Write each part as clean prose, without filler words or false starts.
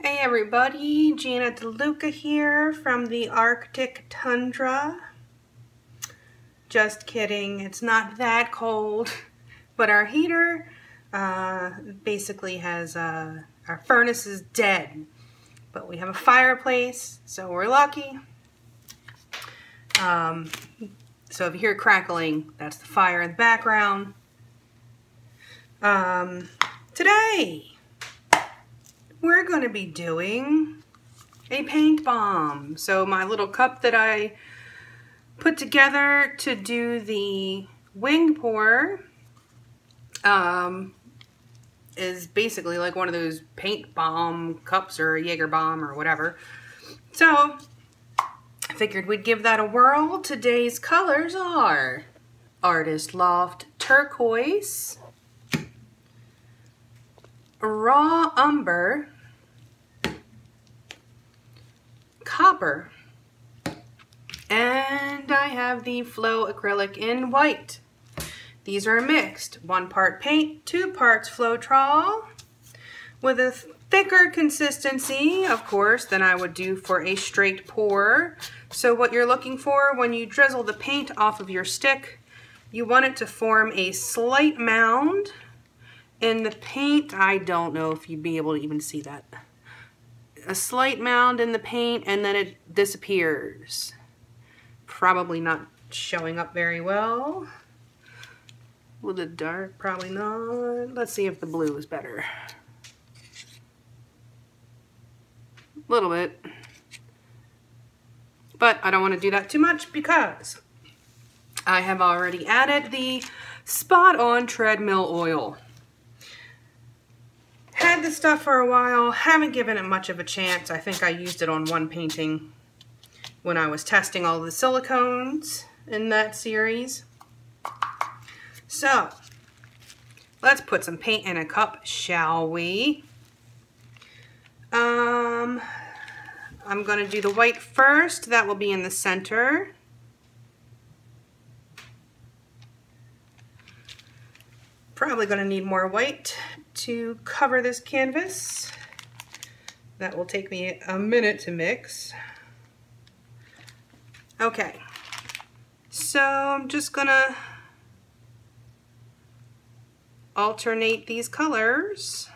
Hey everybody, Gina DeLuca here from the Arctic tundra. Just kidding, it's not that cold, but our heater basically has, our furnace is dead, but we have a fireplace, so we're lucky. So if you hear crackling, that's the fire in the background. Today, we're going to be doing a paint bomb. So my little cup that I put together to do the wing pour is basically like one of those paint bomb cups or a Jaeger bomb or whatever. So I figured we'd give that a whirl. Today's colors are Artists Loft Turquoise, Raw Umber, Copper, and I have the Flow Acrylic in white. These are mixed, 1 part paint, 2 parts Floetrol, with a thicker consistency, of course, than I would do for a straight pour. So what you're looking for when you drizzle the paint off of your stick, you want it to form a slight mound in the paint. I don't know if you'd be able to even see that. A slight mound in the paint and then it disappears. Probably not showing up very well. With the dark, probably not. Let's see if the blue is better. A little bit. But I don't want to do that too much because I have already added the Spot On treadmill oil. Had this stuff for a while, haven't given it much of a chance. I think I used it on one painting when I was testing all the silicones in that series. So, let's put some paint in a cup, shall we? I'm going to do the white first. That will be in the center. Probably going to need more white to cover this canvas. That will take me a minute to mix. Okay, so I'm just gonna alternate these colors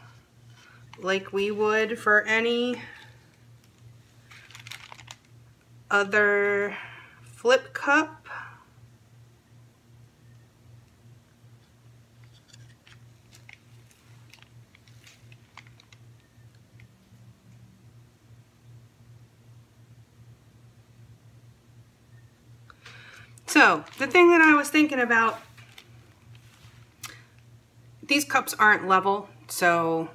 like we would for any other flip cup. So, the thing that I was thinking about, these cups aren't level, so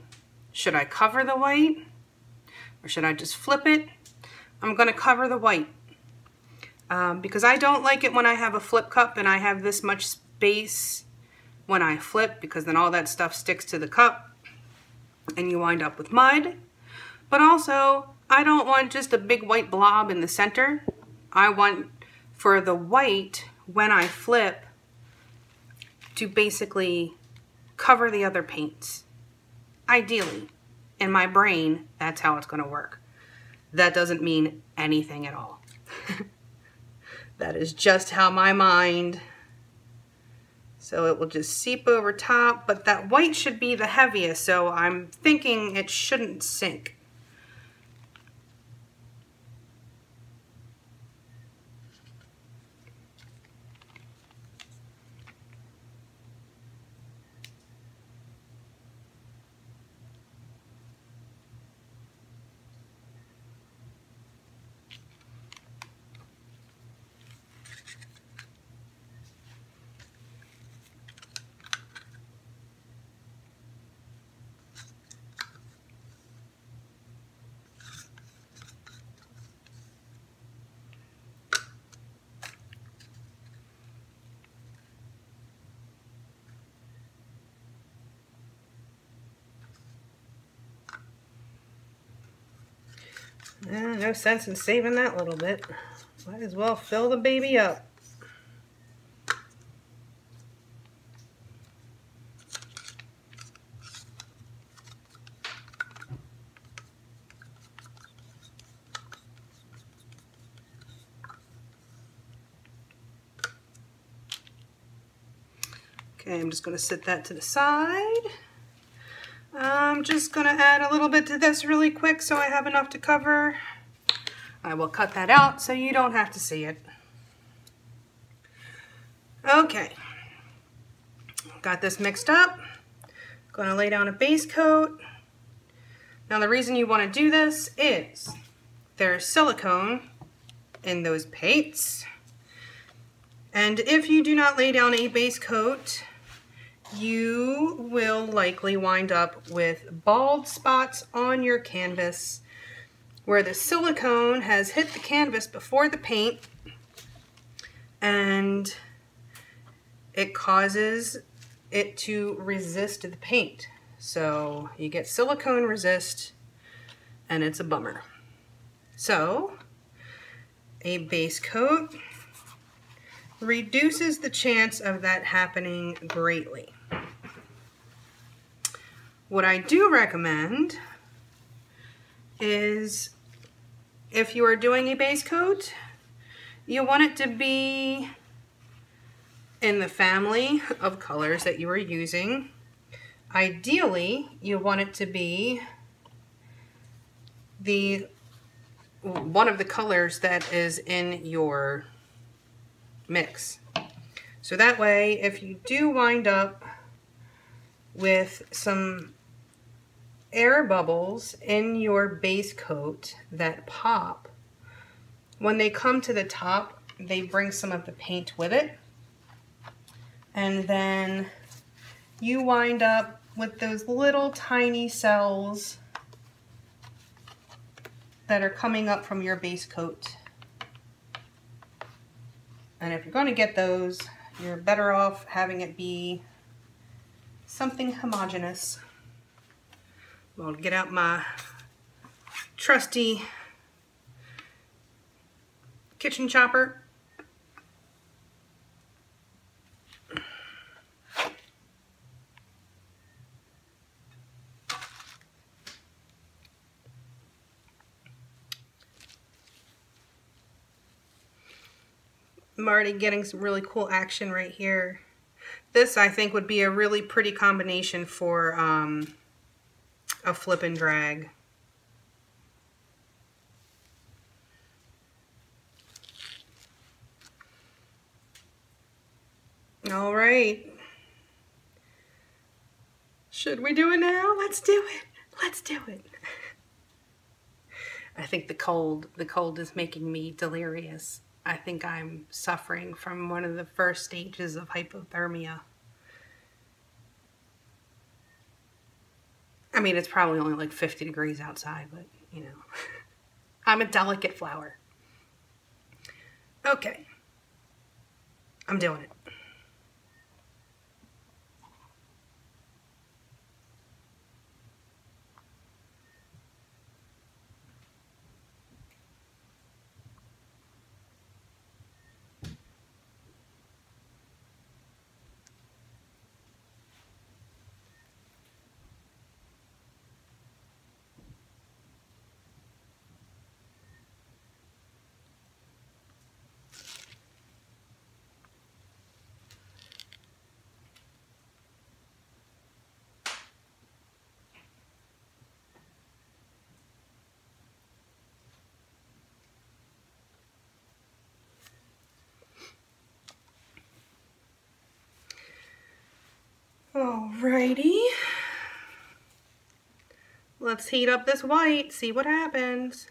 should I cover the white or should I just flip it? I'm going to cover the white because I don't like it when I have a flip cup and I have this much space when I flip, because then all that stuff sticks to the cup and you wind up with mud. But also, I don't want just a big white blob in the center. I want for the white, when I flip, to basically cover the other paints. Ideally, in my brain, that's how it's going to work. That doesn't mean anything at all. That is just how my mind, so it will just seep over top, but that white should be the heaviest, so I'm thinking it shouldn't sink. No sense in saving that little bit. Might as well fill the baby up. Okay, I'm just going to set that to the side. I'm just going to add a little bit to this really quick so I have enough to cover. I will cut that out so you don't have to see it. Okay, got this mixed up. Going to lay down a base coat. Now the reason you want to do this is there's silicone in those paints. And if you do not lay down a base coat, you will likely wind up with bald spots on your canvas where the silicone has hit the canvas before the paint and it causes it to resist the paint. So you get silicone resist and it's a bummer. So a base coat reduces the chance of that happening greatly. What I do recommend is if you are doing a base coat, you want it to be in the family of colors that you are using. Ideally, you want it to be one of the colors that is in your mix. So that way, if you do wind up with some air bubbles in your base coat that pop, when they come to the top, they bring some of the paint with it. And then you wind up with those little tiny cells that are coming up from your base coat. And if you're going to get those, you're better off having it be something homogeneous. I'll get out my trusty kitchen chopper. I'm already getting some really cool action right here. This, I think, would be a really pretty combination for a flip and drag. All right. Should we do it now? Let's do it. Let's do it. I think the cold is making me delirious. I think I'm suffering from one of the first stages of hypothermia. I mean, it's probably only like 50 degrees outside, but you know, I'm a delicate flower. Okay, I'm doing it. Alrighty, let's heat up this white, see what happens.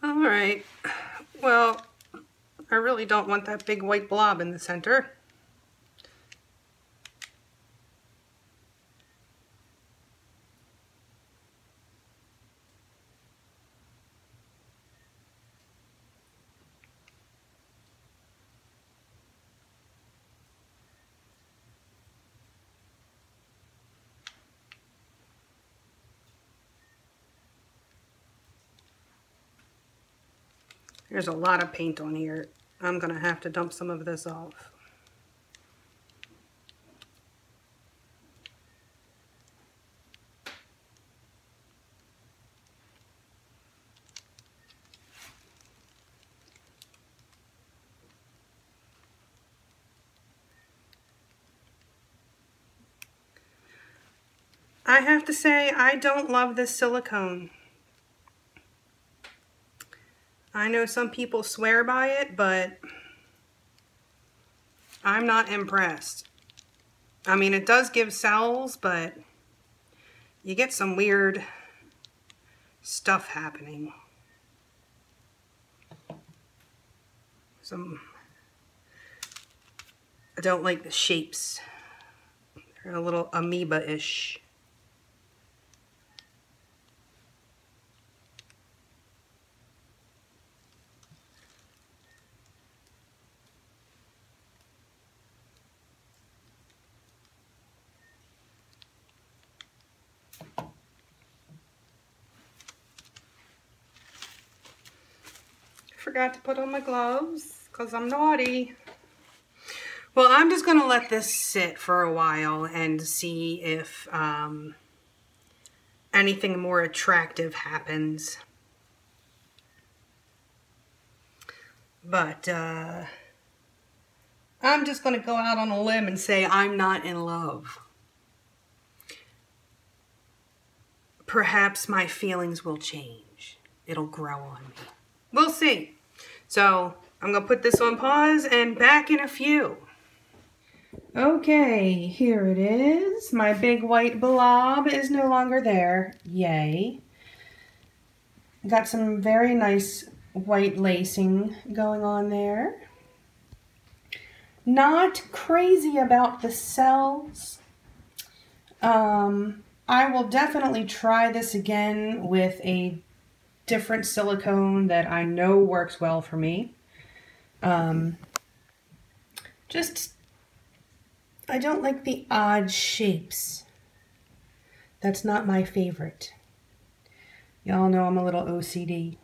All right, well, I really don't want that big white blob in the center. There's a lot of paint on here. I'm gonna have to dump some of this off. I have to say, I don't love this silicone. I know some people swear by it, but I'm not impressed. I mean, it does give cells, but you get some weird stuff happening. I don't like the shapes. They're a little amoeba-ish. Forgot to put on my gloves because I'm naughty. Well, I'm just going to let this sit for a while and see if anything more attractive happens. But I'm just going to go out on a limb and say I'm not in love. Perhaps my feelings will change. It'll grow on me. We'll see. So I'm going to put this on pause and back in a few. Okay, here it is. My big white blob is no longer there. Yay. Got some very nice white lacing going on there. Not crazy about the cells. I will definitely try this again with a different silicone that I know works well for me. I don't like the odd shapes. That's not my favorite. Y'all know I'm a little OCD.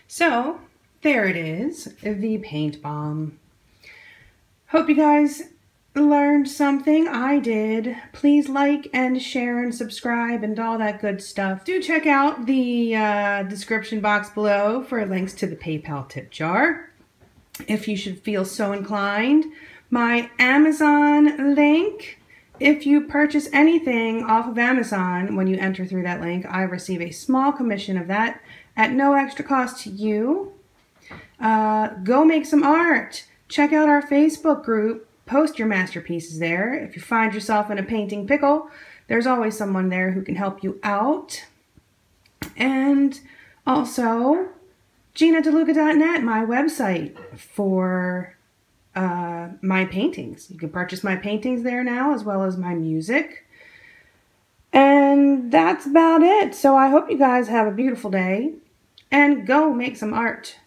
So, there it is, the paint bomb. Hope you guys learned something. I did. Please like and share and subscribe and all that good stuff. Do check out the description box below for links to the PayPal tip jar, if you should feel so inclined. My Amazon link. If you purchase anything off of Amazon, when you enter through that link, I receive a small commission of that at no extra cost to you. Go make some art. Check out our Facebook group. Post your masterpieces there. If you find yourself in a painting pickle, there's always someone there who can help you out. And also, GinaDeLuca.net, my website for my paintings. You can purchase my paintings there now, as well as my music. And that's about it. So I hope you guys have a beautiful day and go make some art.